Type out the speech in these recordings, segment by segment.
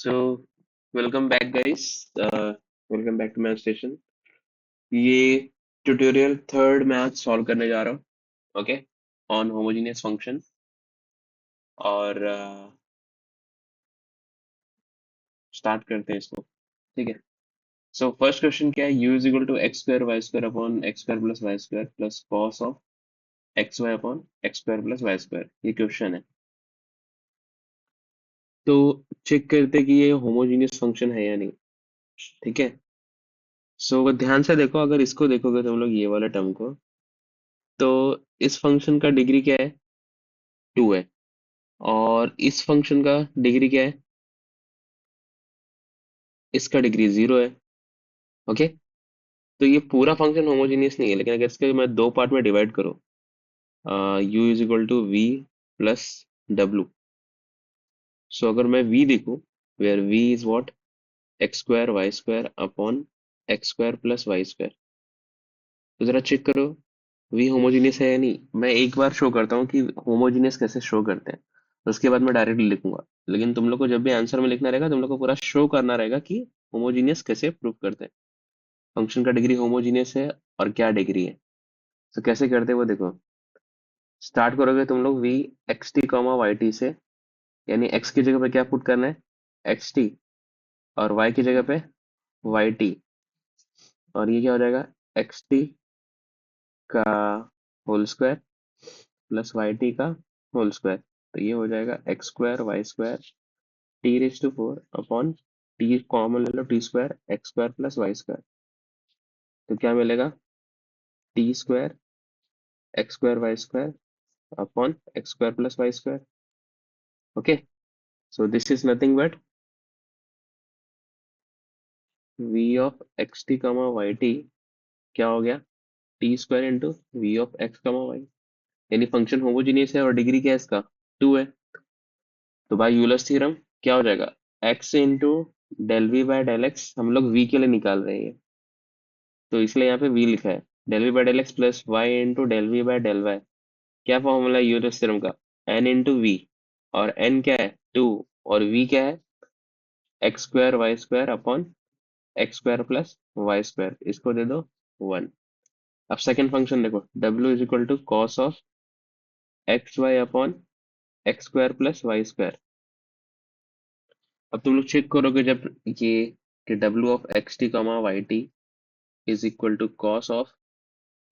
So welcome back guys. Welcome back to Math Station. ये tutorial third math solve करने जा रहा हूँ। Okay, on homogeneous function. और स्टार्ट करते हैं इसको। ठीक है। सो फर्स्ट क्वेश्चन क्या है? u is equal to x square Y square upon x square plus Y square plus cos of x y upon x square plus Y square. ये question है। तो चेक करते हैं कि ये होमोजेनियस फंक्शन है या नहीं। ठीक है। सो ध्यान से देखो, अगर इसको देखोगे तुम लोग ये वाले टर्म को, तो इस फंक्शन का डिग्री क्या है? 2 है। और इस फंक्शन का डिग्री क्या है? इसका डिग्री 0 है। ओके। तो ये पूरा फंक्शन होमोजेनियस नहीं है, लेकिन अगर इसके मैं दो पार्ट में डिवाइड करूँ, u is equal to V plus W. So अगर मैं v देखूं, where v is what? X square Y square upon x square plus Y square. तो जरा चेक करो v होमोजेनियस है या नहीं। मैं एक बार शो करता हूँ कि होमोजेनियस कैसे शो करते हैं, उसके बाद मैं डायरेक्टली लिखूंगा। लेकिन तुम लोग को जब भी आंसर में लिखना रहेगा, तुम लोग को पूरा शो करना रहेगा कि होमोजेनियस कैसे प्रूव करते हैं। फंक्शन का डिग्री होमोजीनियस है और क्या डिग्री है। तो कैसे करते हैं वो देखो। स्टार्ट करोगे तुम लोग v x T comma Y t से, यानी एक्स की जगह पे क्या पुट करना है? X T. और वाई की जगह पे वाई टी। और ये क्या हो जाएगा? एक्स टी का whole square plus Y T का होल स्क्वायर। तो ये हो जाएगा x square Y square T raise to 4 upon T common ले लो, T square x square plus Y square. तो क्या मिलेगा? T square x square Y square upon x square plus Y square. Okay. So this is nothing but v of x t comma y t क्या हो गया? t square into v of x comma y. यानी function homogeneous है और degree क्या है इसका? 2 है। तो बाय यूलर्स थ्योरम क्या हो जाएगा? x into del we by del x, हम लोग v के लिए निकाल रहे हैं, तो इसलिए यहाँ पे v लिखा है। Del we by del x plus Y into del we by del y. क्या फॉर्मूला है यूलर्स थ्योरम का? n into v. और n क्या है? 2। और v क्या है? X square Y square upon x square plus Y square. इसको दे दो 1। अब सेकंड फंक्शन देखो, w is equal to cos of x y upon x square plus Y square. अब तुम लोग चेक करोगे जब ये कि w of x T comma Y t is equal to cos of,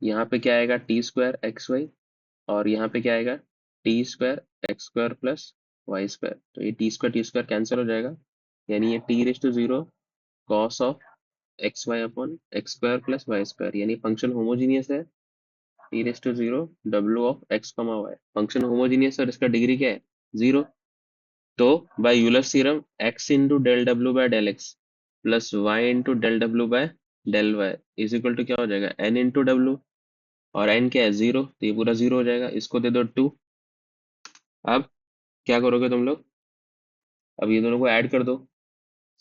यहाँ पे क्या आएगा? T square x y. और यहाँ पे क्या आएगा? T square x square plus Y square. तो ये टी स्क्वायर कैंसिल हो जाएगा, यानी ये t raise to 0 cos of x y upon x square plus Y square. यानी फंक्शन होमोजीनियस है। टी रेज टू 0 डब्ल्यू of x comma Y. Function homogeneous और इसका डिग्री क्या है? 0। तो bye Euler's theorem x into del W by del x plus Y into del W by del Y is equal to क्या हो जाएगा? n into W. और n क्या है? 0। तो ये पूरा 0 हो जाएगा, इसको दे दो 2। अब क्या करोगे तुम लोग? अब ये दोनों को ऐड कर दो।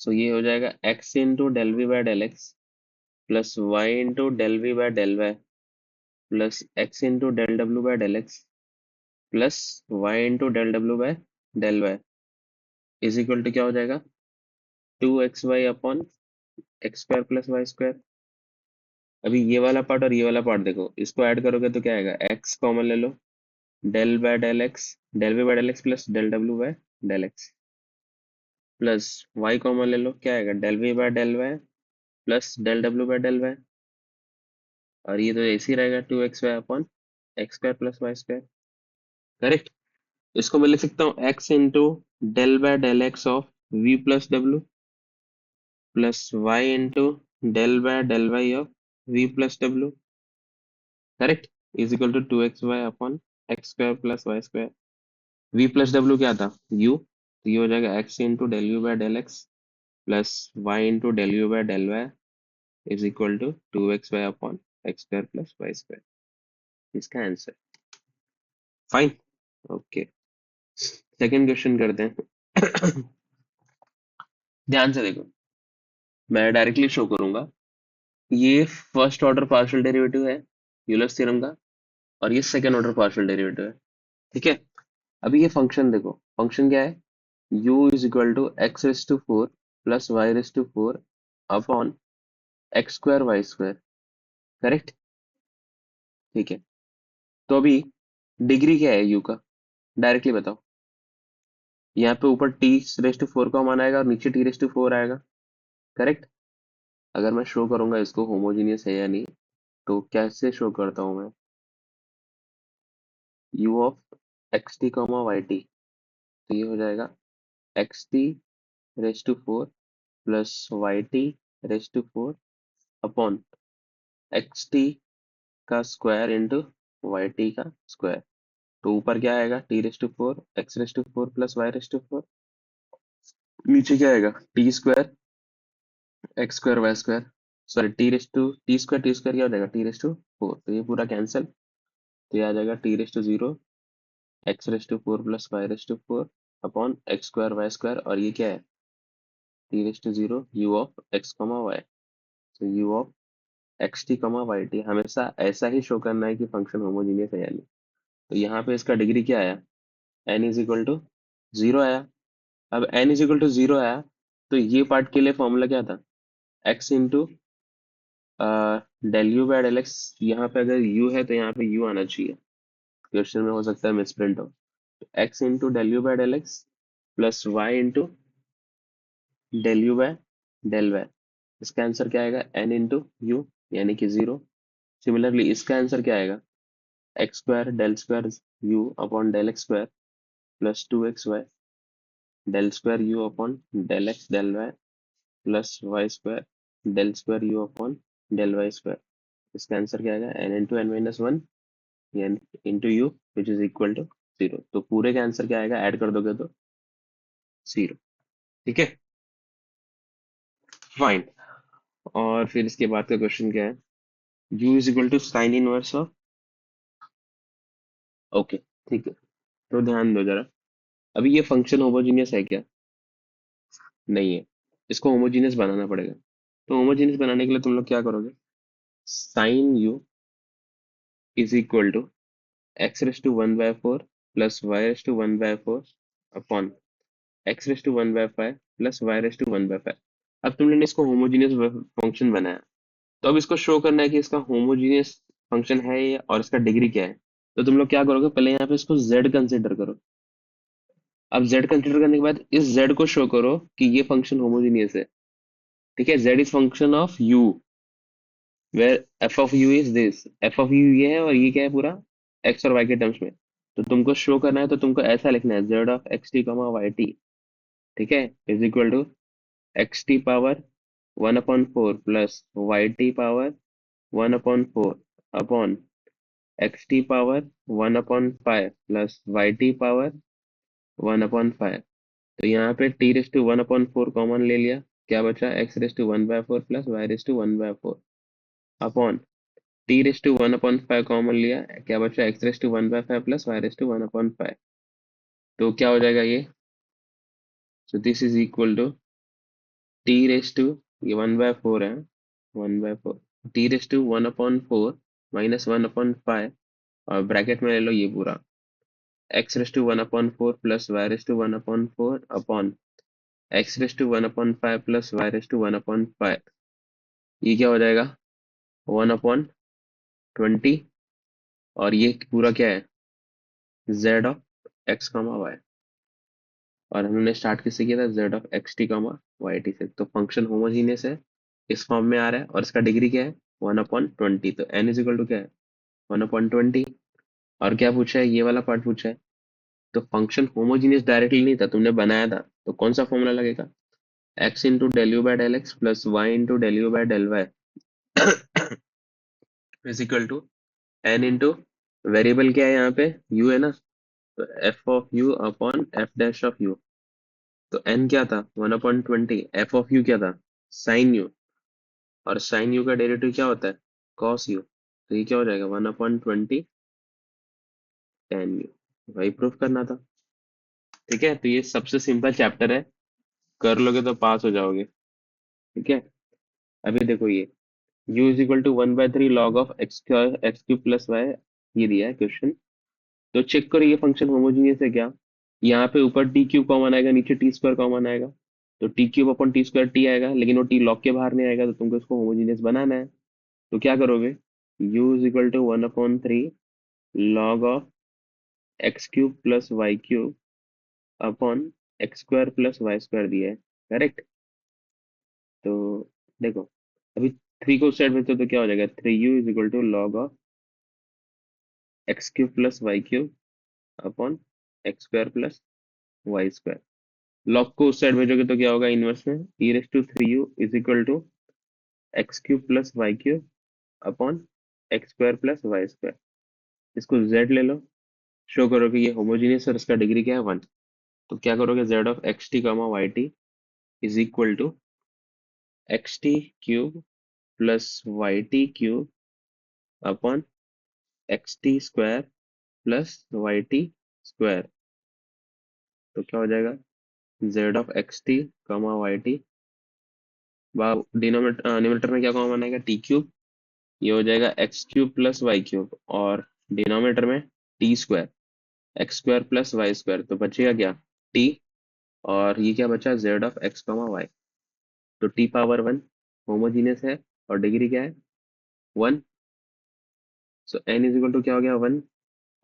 सो ये हो जाएगा x into del we by del x plus Y into del we by del Y plus x into del W by del x plus Y into del W by del Y is equal to क्या हो जाएगा? 2xy upon x square plus Y square. अभी ये वाला part और ये वाला part देखो, इसको ऐड करोगे तो क्या आएगा? x कॉमन ले लो, del by del x, del we by del x plus del W by del x plus y common ले लो, क्या आएगा? Del we by del Y plus del W by del Y. और ये तो ऐसे ही रहेगा 2xy upon x square plus Y square. Correct. इसको मैं लिख सकता हूँ x into del by del X of v plus W plus Y into del by del Y of v plus W. Correct. Is equal to 2xy upon x square plus Y square. v plus W क्या था? u। तो ये हो जाएगा x into del you by del x plus Y into del you by del Y is equal to 2xy upon x square plus Y square. इसका answer. Fine. Okay, second question करते हैं। ध्यान से देखो, मैं डायरेक्टली शो करूंगा। ये first order partial derivative है यूलर्स थ्योरम का, और ये सेकेंड ऑर्डर पार्शियल डेरिवेटिव है। ठीक है। अभी ये फंक्शन देखो, फंक्शन क्या है? u is equal to x raise to four plus Y raise to four upon x square Y square. Correct. ठीक है। तो अभी डिग्री क्या है u का, डायरेक्टली बताओ। यहाँ पे ऊपर टी रेस टू फोर का मान आएगा और नीचे टी रेस टू फोर आएगा। करेक्ट। अगर मैं शो करूंगा इसको होमोजीनियस है या नहीं, तो कैसे शो करता हूं मैं, u of x T comma Y T, तो ये हो जाएगा x t raise to four plus Y t raise to four upon x T का स्क्वायर इंटू वाई टी का स्क्वायर। तो ऊपर क्या आएगा, t raise to four x raise to four plus Y raise to four, नीचे क्या आएगा, t square x square Y square, sorry t square क्या हो जाएगा, टी रेस टू फोर, तो ये पूरा कैंसिल। तो ये आ जाएगा T raise to zero X raise to four plus Y raise to four upon x square Y square, और ये क्या है, T raise to zero U of x comma Y. तो U of x T comma Y T हमेशा ऐसा ही show करना है कि फंक्शन होमोजीनियस है या नहीं। तो यहाँ पे इसका डिग्री क्या आया, n is equal to zero आया। अब n is equal to zero आया, तो ये पार्ट के लिए फॉर्मूला क्या था, x into del you by del x. यहाँ पे अगर u है तो यहाँ पे u आना चाहिए, क्वेश्चन में हो सकता है मिसप्रिंट हो। X into del you by del x plus Y into del you by del y. इसका आंसर क्या आएगा, एन इंटू यू, यानी कि जीरो। सिमिलरली इसका आंसर क्या आएगा, x square u upon del x square plus two x y del square u upon del x del Y plus Y square del square u upon del Y square. इसका answer क्या आएगा, n into N minus one n into u which is equal to zero. तो पूरे का answer क्या आएगा, add कर दोगे तो जीरो। ठीक है, फाइन। और फिर इसके बाद का क्वेश्चन क्या है, u is equal to sine inverse of, okay ठीक है। तो ध्यान दो जरा, अभी ये फंक्शन होमोजीनियस है क्या, नहीं है। इसको होमोजीनियस बनाना पड़ेगा। तो होमोजीनियस बनाने के लिए तुम लोग क्या करोगे, sine u is equal to x raise to one by four plus Y raise to one by four upon x raise to one by five plus Y raise to one by five. अब तुमने इसको homogeneous function बनाया, तो अब इसको show करना है कि इसका होमोजीनियस फंक्शन है ये और इसका डिग्री क्या है। तो तुम लोग क्या करोगे, पहले यहाँ पे इसको z कंसिडर करो। अब z कंसिडर करने के बाद इस z को शो करो कि ये फंक्शन होमोजीनियस है। ठीक है, z is function of u where f of u is this, f of u ये है और ये क्या है पूरा x और y के टर्म्स में। तो तुमको शो करना है तो तुमको ऐसा लिखना है, z of x T comma Y t, ठीक है, is equal to x t power one upon four plus Y t power one upon four upon x t power one upon five plus Y t power one upon five. तो यहाँ पे t raise to one upon four common ले लिया, क्या बचा, x raise to one by four plus Y raise to one by four upon T raise to one upon five common लिया, क्या बचा, x raise to one by five plus Y raise to one upon five. तो क्या हो जाएगा ये, so this is equal to t raise to, ये one by four है, one by four t raise to one upon four minus one upon five, और bracket में ले लो ये पूरा x raise to one upon four plus Y raise to one upon four upon x raise to one upon five plus Y raise to one upon five. ये क्या हो जाएगा, वन अपॉन ट्वेंटी, और ये पूरा क्या है, z of x comma y. और हमने स्टार्ट किससे किया था, z of x T comma Y t से। तो फंक्शन होमोजीनियस है, इस फॉर्म में आ रहा है, और इसका डिग्री क्या है, वन अपॉन ट्वेंटी। तो एन इज इक्वल टू क्या है, वन अपॉन ट्वेंटी। और क्या पूछा है, ये वाला पार्ट पूछा है। तो फंक्शन होमोजीनियस डायरेक्टली नहीं था, तुमने बनाया था, तो कौन सा फॉर्मूला लगेगा, x into del you by del x plus Y into del you by del Y is equal to N into, variable क्या है यहाँ पे, u है ना, तो f of you upon F dash of u. तो n क्या था, one upon twenty, f of you क्या था, साइन यू, और साइन यू का डेरिवेटिव क्या होता है, कॉस यू। तो ये क्या हो जाएगा, one upon twenty ten you, वही प्रूफ करना था। ठीक है, तो ये सबसे सिंपल चैप्टर है, कर लोगे तो पास हो जाओगे। ठीक है, अभी देखो ये u is equal to one by three log of x cube plus y, ये दिया है क्वेश्चन। तो चेक करो ये फंक्शन होमोजीनियस है क्या। यहाँ पे ऊपर टी क्यूब कॉमन आएगा, नीचे टी स्क्वायर कॉमन आएगा, तो T cube upon T square T आएगा, लेकिन वो टी लॉग के बाहर नहीं आएगा, तो तुमको इसको होमोजीनियस बनाना है। तो क्या करोगे, u is equal to 1/3 log of x cube plus Y cube upon x square plus Y square दिया है, करेक्ट। तो देखो, अभी 3 को उस साइड भेजो तो क्या हो जाएगा, 3u is equal to log of x cube plus Y cube upon x square plus Y square. Log को उस साइड भेजोगे तो क्या होगा, इनवर्स में E raise to 3u is equal to x cube plus Y cube upon x square plus Y square. इसको z ले लो, show करो कि ये होमोजीनियस और इसका डिग्री क्या है, 1। तो क्या करोगे, z of x T comma Y t is equal to x t cube plus Y t cube upon x t square plus Y t square. तो क्या हो जाएगा, z of x T comma Y t, denominator numerator में क्या common आएगा, t cube, ये हो जाएगा x cube plus Y cube, और डिनोमिनेटर में t square, x square plus Y square, तो बचेगा क्या, टी, और ये क्या बचा, z of x comma Y. तो टी पावर 1 होमोजीनियस है, और डिग्री क्या है, 1। So n is equal to क्या हो गया, 1।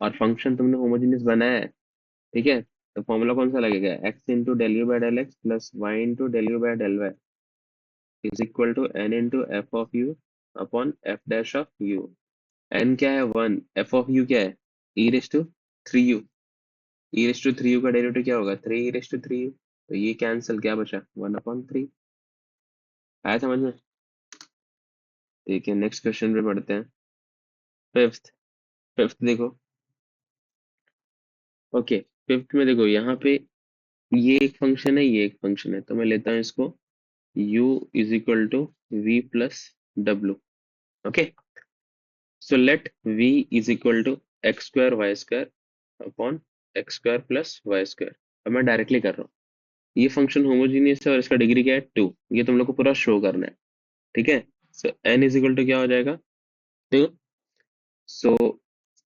और फंक्शन तुमने होमोजीनियस बनाया है, ठीक है, तो फॉर्मूला कौन सा लगेगा, x into del you by del x plus Y into del you by del Y is equal to N into F of you upon F dash of U. N क्या है, 1, एफ ऑफ यू क्या है, E raise to 3u, E raise to 3u का derivative क्या होगा, 3 ई raise to 3u, तो ये cancel, क्या बचा, 1/3। आया समझ में। ठीक है, नेक्स्ट क्वेश्चन पे पढ़ते हैं। फिफ्थ, फिफ्थ देखो, ओके, फिफ्थ में देखो, यहाँ पे ये एक फंक्शन है, ये एक फंक्शन है, तो मैं लेता हूँ इसको u is equal to v plus डब्ल्यू। Okay, so let v is equal to x square Y square upon x square plus Y square. अब मैं डायरेक्टली कर रहा हूँ, ये फंक्शन होमोजीनियस है और इसका डिग्री क्या है, 2। ये तुम लोग को पूरा शो करना है, ठीक है। सो n इज इक्वल टू क्या हो जाएगा, 2। सो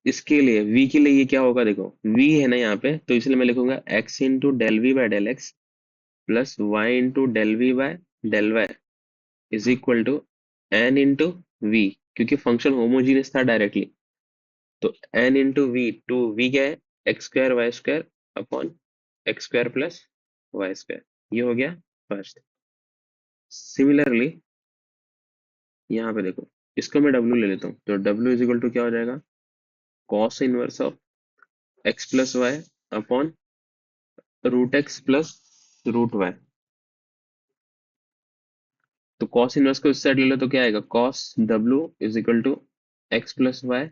इसके लिए v के लिए ये क्या होगा, देखो v है ना यहाँ पे, तो इसलिए मैं लिखूंगा x into del v by del x plus Y into del we by del Y is equal to N into v, क्योंकि फंक्शन होमोजीनियस था डायरेक्टली, तो एन इंटू वी, टू वी क्या है, x square Y square upon x square plus Y square. ये हो गया first. Similarly यहाँ पे देखो, इसको मैं w ले लेता हूँ, तो w इज इक्वल टू क्या हो जाएगा, cos inverse of x plus y upon root x plus root y. तो कॉस इनवर्स को इस साइड ले लो तो क्या आएगा, cos w is equal to x plus y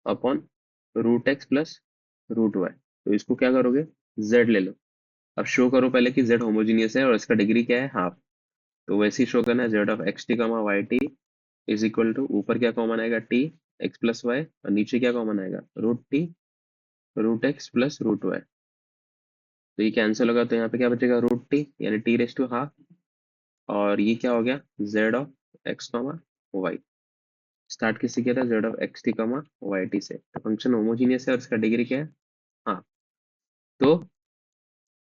upon root x plus root y. तो इसको क्या करोगे, z ले लो। अब शो करो पहले कि z होमोजीनियस है और इसका डिग्री क्या है, हाफ। तो वैसे ही शो करना है, z of x T comma Y t is equal to, ऊपर क्या कॉमन आएगा, t एक्स प्लस वाई, और नीचे क्या कॉमन आएगा, root t root x plus root y. तो ये कैंसिल होगा, तो यहाँ पे क्या बचेगा, रूट टी यानी टी रेस टू हाफ, और ये क्या हो गया, z of x comma y. Start किससे किया था, z of x T comma Y t से। तो फंक्शन होमोजीनियस है और इसका डिग्री क्या है, हाँ। तो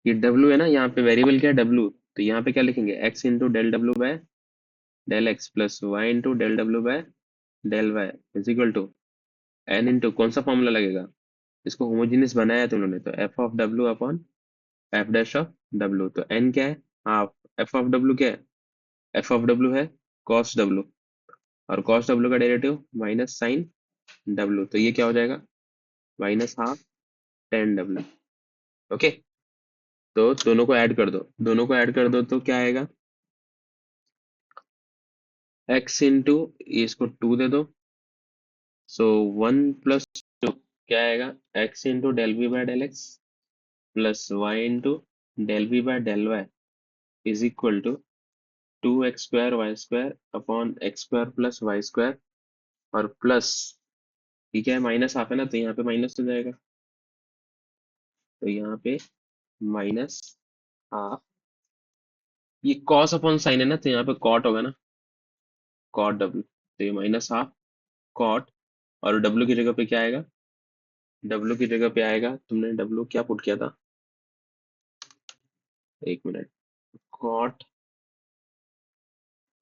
ये w है ना, यहाँ पे वेरिएबल क्या है, w, तो यहाँ पे क्या लिखेंगे, x into del W by del x plus Y into del W by del Y is equal to N into, कौन सा फॉर्मूला लगेगा, इसको होमोजीनियस बनाया है तुम लोगों ने, तो f of W upon F dash of W. तो एन क्या है, हाफ, एफ ऑफ डब्ल्यू क्या है, एफ ऑफ डब्ल्यू है कॉस डब्ल्यू, और कॉस डब्ल्यू का डेरिवेटिव माइनस साइन डब्ल्यू, तो ये क्या हो जाएगा, minus half ten W. Okay, तो दोनों को ऐड कर दो, दोनों को ऐड कर दो तो क्या आएगा, एक्स इंटू, इसको 2 दे दो, सो 1 प्लस 2 क्या आएगा, x into del we by del x plus Y into del we by del Y is equal to 2x² y² upon x square plus Y square, और प्लस, ठीक है, माइनस हाफ है ना, तो यहाँ पे माइनस हो जाएगा, तो यहाँ पे माइनस हाफ, ये कॉस अपॉन साइन है ना, तो यहाँ पे कॉट होगा ना, कॉट डब्ल्यू, तो ये माइनस हाफ कॉट, और डब्ल्यू की जगह पे क्या आएगा, डब्ल्यू की जगह पे आएगा, तुमने डब्ल्यू क्या पुट किया था, एक मिनट, कॉट,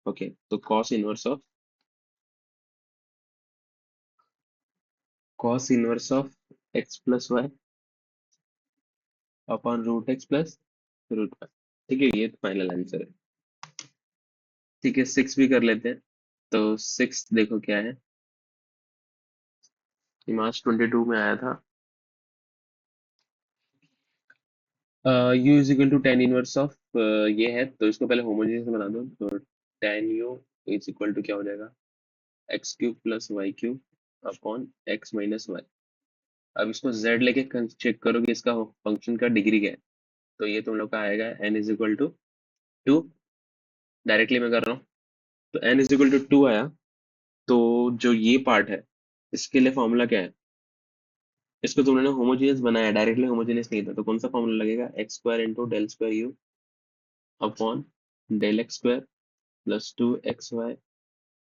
ओके, तो cos inverse of x plus y upon root x plus root y. ठीक है, ये फाइनल आंसर है। ठीक है, सिक्स भी कर लेते हैं। तो सिक्स देखो क्या है, ये मार्च 22 में आया था। U is equal to tan inverse of, ये है तो इसको पहले होमोजेनियस बना दो। तो tan u is equal to क्या हो जाएगा, x cube plus Y cube upon x minus y. अब इसको z लेके चेक करो कि इसका फंक्शन का डिग्री क्या है। तो ये तुम लोग का आएगा n is equal to two, directly मैं कर रहा हूँ। तो n is equal to two आया। तो जो ये पार्ट है, इसके लिए फॉर्मूला क्या है, इसको तुमने होमोजेनियस बनाया, डायरेक्टली होमोजेनियस नहीं था, तो कौन सा फॉर्मूला लगेगा, x square into del square u upon del x square plus two x y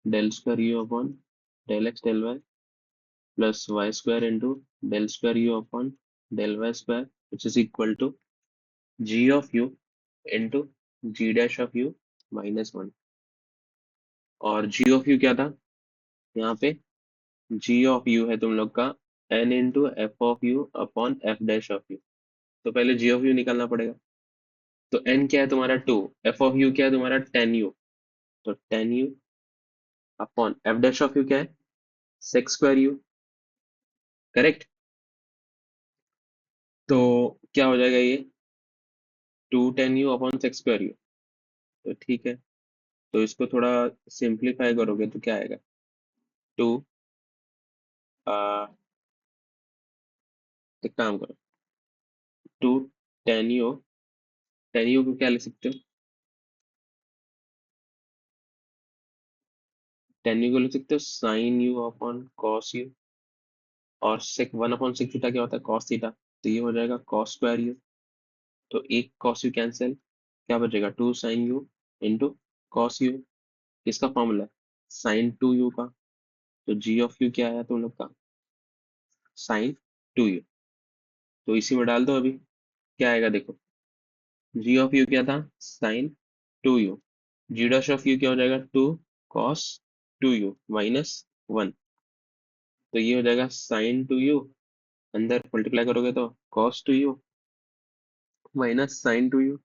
del square u upon del x del Y plus Y square into del square u upon del Y square which is equal to g of u into ji dash of u minus one. और g of you क्या था यहाँ पे, जी of you है तुम लोग का n into F of you upon F dash of u. तो पहले जी ऑफ यू निकालना पड़ेगा। तो एन क्या है तुम्हारा टू, एफ ऑफ यू क्या है तुम्हारा टेन यू, तो tan u upon F dash of you क्या है सेक्स स्क्वायर यू, करेक्ट। तो क्या हो जाएगा ये, two tan u upon sec square u. तो ठीक है, तो इसको थोड़ा सिंप्लीफाई करोगे तो क्या आएगा, टू, एक काम करो, टू टेन यू को क्या लिख सकते हो, टेन यू को लिख सकते हो sine U upon cos U. और sec one upon sec theta क्या होता है, कॉस थीटा, तो ये हो जाएगा कॉस स्क्वायर यू। तो एक कॉस यू कैंसिल, क्या बचेगा, two sin u into cos u. इसका फॉर्मूला है साइन टू यू का। तो जी ऑफ यू क्या आया तुम लोग का, साइन टू यू। तो इसी में डाल दो अभी, क्या आएगा देखो, जी ऑफ यू क्या था, sin two u, g dash of you क्या हो जाएगा, two cos two u minus one. तो ये हो जाएगा साइन टू यू, अंदर मल्टीप्लाई करोगे तो cos two u minus sin two u.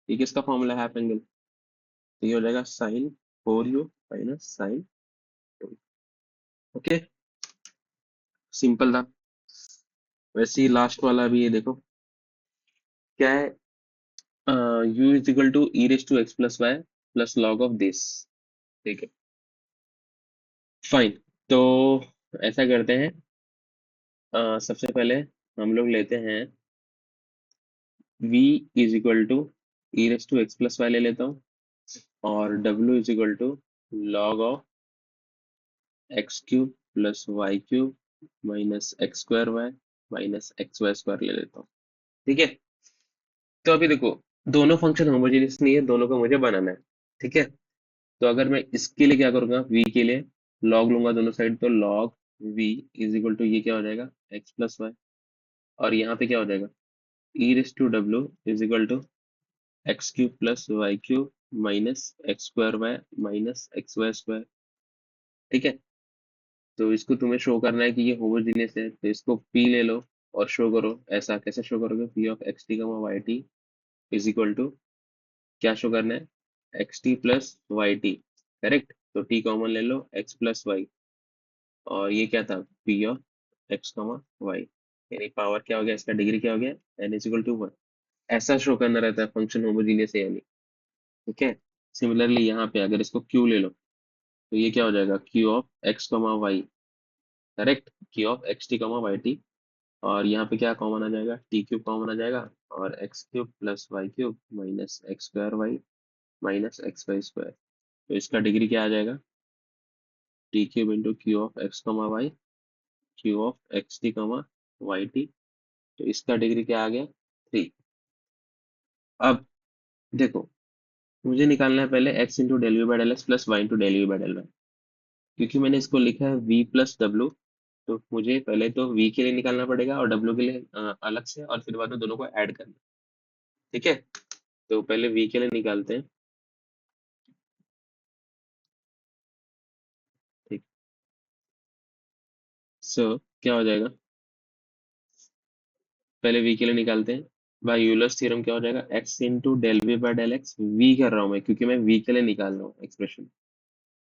ये किसका फॉर्मूला है, हाफ एंगल। तो ये हो जाएगा sine four you minus sin to. Okay, simple था। वैसे ही लास्ट वाला भी ये देखो क्या है, u is equal to e raise to x plus y plus log of this. ठीक है, फाइन। तो ऐसा करते हैं, सबसे पहले हम लोग लेते हैं v is equal to e raise to x plus y ले लेता हूँ, और w is equal to log of x cube plus Y cube minus x square Y minus x Y square ले लेता हूँ। ठीक है, तो अभी देखो, दोनों फंक्शन होमोजेनियस नहीं है, दोनों को मुझे बनाना है। ठीक है, तो अगर मैं इसके लिए क्या करूंगा, v के लिए लॉग लूंगा दोनों साइड, तो log v is equal to ये क्या हो जाएगा, x प्लस वाई। और यहाँ पे क्या हो जाएगा, e raise to w is equal to x cube plus Y cube minus x square Y minus x Y square. ठीक है, तो इसको तुम्हें शो करना है कि ये होमोजेनियस है, तो इसको p ले लो और शो करो। ऐसा कैसे शो करोगे, p of x T comma Y t is equal to, क्या शो करना है, x t plus Y t, correct. तो t कॉमन ले लो, x प्लस वाई, और ये क्या था, p of x comma y, यानी पावर क्या हो गया, इसका डिग्री क्या हो गया, n is equal to one. ऐसा शो करना रहता है फंक्शन होमोजीनियस है या नहीं। ठीक है, सिमिलरली यहाँ पे अगर इसको q ले लो, तो ये क्या हो जाएगा, q of x comma y, correct, q of x T comma Y t. और यहाँ पे क्या कॉमन आ जाएगा, टी क्यूब कॉमन आ जाएगा, और X cube plus Y cube minus x square Y minus x Y square. तो इसका डिग्री क्या आ जाएगा, T cube into Q of x comma Y Q of x T comma Y T. तो इसका डिग्री क्या आ गया, थ्री। अब देखो, मुझे निकालना है पहले x into del you by del x plus Y into del you by del y. क्योंकि मैंने इसको लिखा है v प्लस डब्ल्यू, तो मुझे पहले तो v के लिए निकालना पड़ेगा और w के लिए अलग से, और फिर बाद में दोनों को ऐड करना। ठीक है, तो पहले v के लिए निकालते हैं। ठीक। सो क्या हो जाएगा, पहले v के लिए निकालते हैं। भाई यूलर्स थ्योरम क्या हो जाएगा, x into del we by del x, v कर रहा हूँ मैं क्योंकि मैं v के लिए निकाल रहा हूँ expression,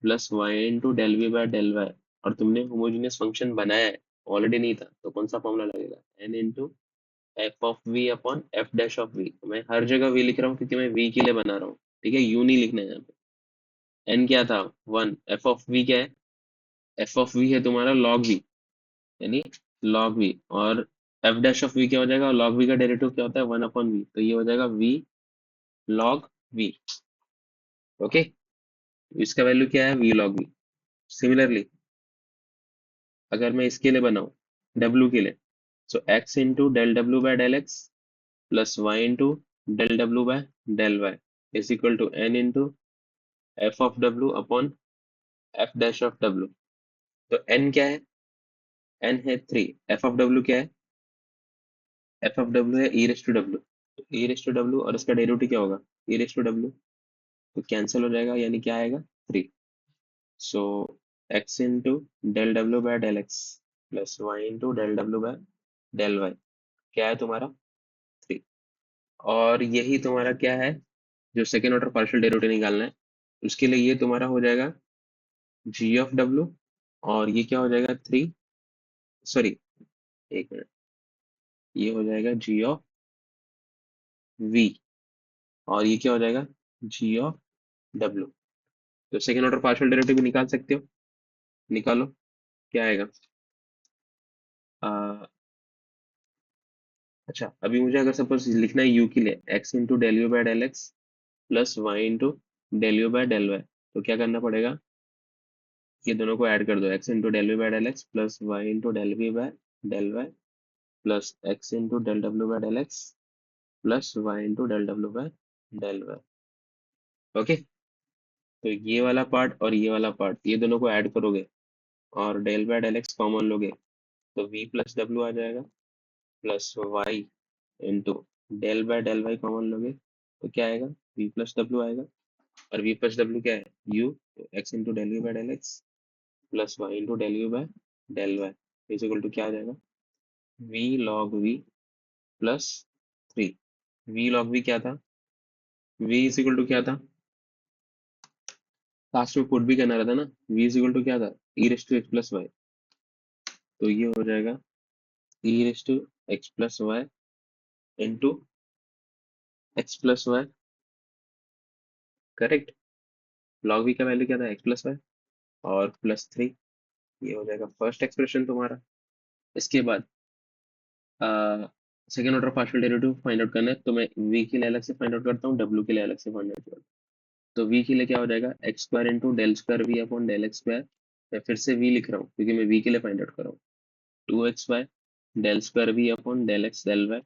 plus Y into del we by del Y. और तुमने होमोजेनियस फंक्शन बनाया है, ऑलरेडी नहीं था, तो कौन सा फॉर्मूला लगेगा, n into F of v upon F dash of v. मैं हर जगह v लिख रहा हूँ क्योंकि मैं v के लिए बना रहा हूँ। ठीक है, u नहीं लिखना है यहाँ पे। n क्या था, 1। एफ ऑफ v क्या है, एफ ऑफ v है तुम्हारा log v, यानी log v। और एफ डैश ऑफ v क्या हो जाएगा, log v का डेरिवेटिव क्या होता है, 1 अपॉन v, तो ये हो जाएगा v log v। ओके, इसका वैल्यू क्या है, v log v। सिमिलरली अगर मैं इसके लिए बनाऊं, w के लिए, सो x into del W by del x plus Y into del W by del Y is equal to n into F of W upon F dash of W. तो n क्या है, n है 3। F of W क्या है, F of W है E raise to W. तो ई raise to W और इसका डेरिवेटिव क्या होगा, ई रेस टू डब्ल्यू, तो कैंसिल हो जाएगा, यानी क्या आएगा, 3। सो x into del W by del x plus Y into del W by del y क्या है तुम्हारा, 3। और यही तुम्हारा क्या है, जो सेकेंड ऑर्डर पार्शियल डेरिवेटिव निकालना है, उसके लिए ये तुम्हारा हो जाएगा जी ऑफ डब्ल्यू, और ये क्या हो जाएगा, 3, सॉरी, एक मिनट, ये हो जाएगा जी ऑफ वी, और ये क्या हो जाएगा, जी ऑफ डब्ल्यू। तो सेकेंड ऑर्डर पार्शियल डेरिवेटिव भी निकाल सकते हो, निकालो, क्या आएगा। आ, अच्छा, अभी मुझे अगर सपोज लिखना है यू के लिए, x into del you by del x plus Y into del you by del y, तो क्या करना पड़ेगा, ये दोनों को ऐड कर दो, x into del you by del x plus Y into del we by del Y plus x into del W by del x plus Y into del W by del Y. Okay, तो ये वाला part और ये वाला part, ये दोनों को add करोगे और del by del x common लोगे, तो वी प्लस डब्ल्यू आ जाएगा, plus Y into del by del y common लोगे, तो क्या आएगा, वी प्लस डब्ल्यू आएगा। और वी प्लस डब्ल्यू क्या है, यू, तो x into del you by del x plus Y into del you by del Y is equal to क्या आ जाएगा, v log v plus 3। V log v क्या था, वी इज इक्वल टू क्या था, लास्ट में put भी करना रहता ना, वी इज इक्वल टू क्या था, E raise to x plus Y, तो ये हो जाएगा E raise to x plus Y into x plus Y, correct. Log V का वैल्यू क्या था, एक्स प्लस वाई और प्लस 3, ये हो जाएगा फर्स्ट एक्सप्रेशन तुम्हारा। इसके बाद second order partial derivative find out करना है, तो मैं v के लिए अलग से फाइंड आउट करता हूँ, w के लिए अलग से फाइंड आउट करता हूँ। तो v के लिए क्या हो जाएगा, x square into del square we upon del x square. मैं फिर से v लिख रहा हूँ क्योंकि मैं v के लिए फाइंड आउट कर रहा हूँ, 2xy del square we upon del x del Y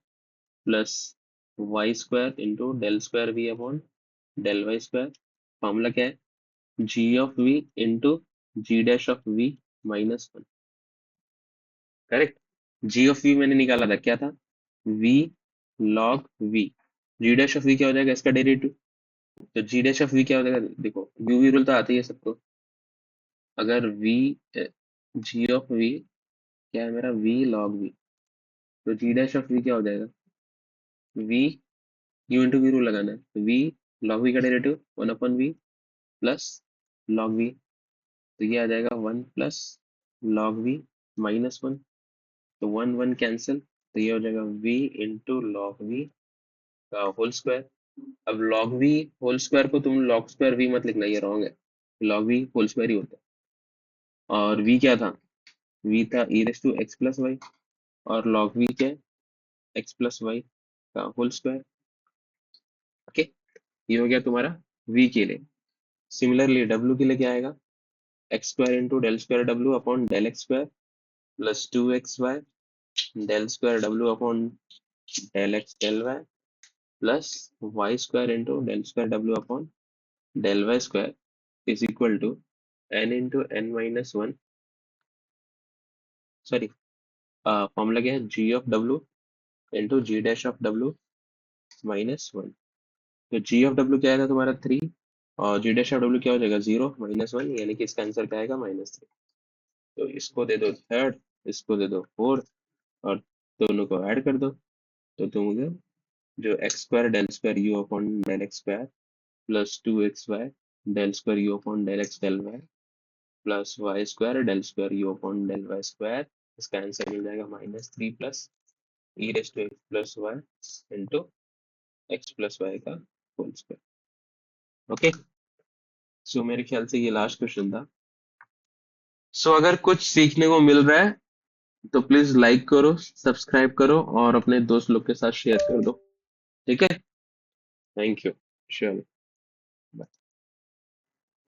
plus Y square into del square we upon del Y square. Formula क्या है, G of V into ji dash of V minus 1, correct. G of V मैंने निकाला था, क्या था, v log v। G dash of v क्या हो जाएगा, इसका डेरिवेटिव। तो जी डैश ऑफ v क्या हो जाएगा, देखो यूवी रूल तो आता ही है सबको। अगर v, जी ऑफ v क्या है मेरा, v log v, तो जी डैश ऑफ v क्या हो जाएगा, v, u into v rule लगाना है, तो v log v का डेरिवेटिव 1 अपॉन v प्लस log v, तो ये आ जाएगा 1 प्लस log v माइनस 1, तो 1 1 कैंसिल, तो ये हो जाएगा v इंटू log v का होल स्क्वायर। अब log v होल स्क्वायर को तुम log स्क्वायर v मत लिखना, ये रॉन्ग है, log v होल स्क्वायर ही होता है। और v क्या था, v था e raise to x plus Y, और log v क्या है, एक्स प्लस वाई का होल स्क्वायर। ओके, ये हो गया तुम्हारा v के लिए। सिमिलरली w के लिए क्या आएगा, x square into del square W upon del x square plus 2xy del square W upon del x del Y plus Y square into del square W upon del Y square is equal to n into N minus 1, sorry, formula क्या है, G of W into ji dash of W minus 1। तो जी of W क्या आएगा तुम्हारा 3, और जी dash of W क्या हो जाएगा 0 - 1, यानी कि इसका आंसर क्या आएगा -3। तो इसको दे दो थर्ड, इसको दे दो फोर्थ, और दोनों को ऐड कर दो। तो तुम जो x square del square u upon del x square plus 2xy del square u upon del x del Y plus Y square del square u upon del Y square, इसका answer मिल जाएगा -3 plus e raise to x plus Y into x plus y का whole square. Okay, so मेरे ख्याल से ये last question था। सो अगर कुछ सीखने को मिल रहा है तो प्लीज लाइक करो, सब्सक्राइब करो और अपने दोस्त लोग के साथ शेयर कर दो। ठीक है, थैंक यू। श्योर।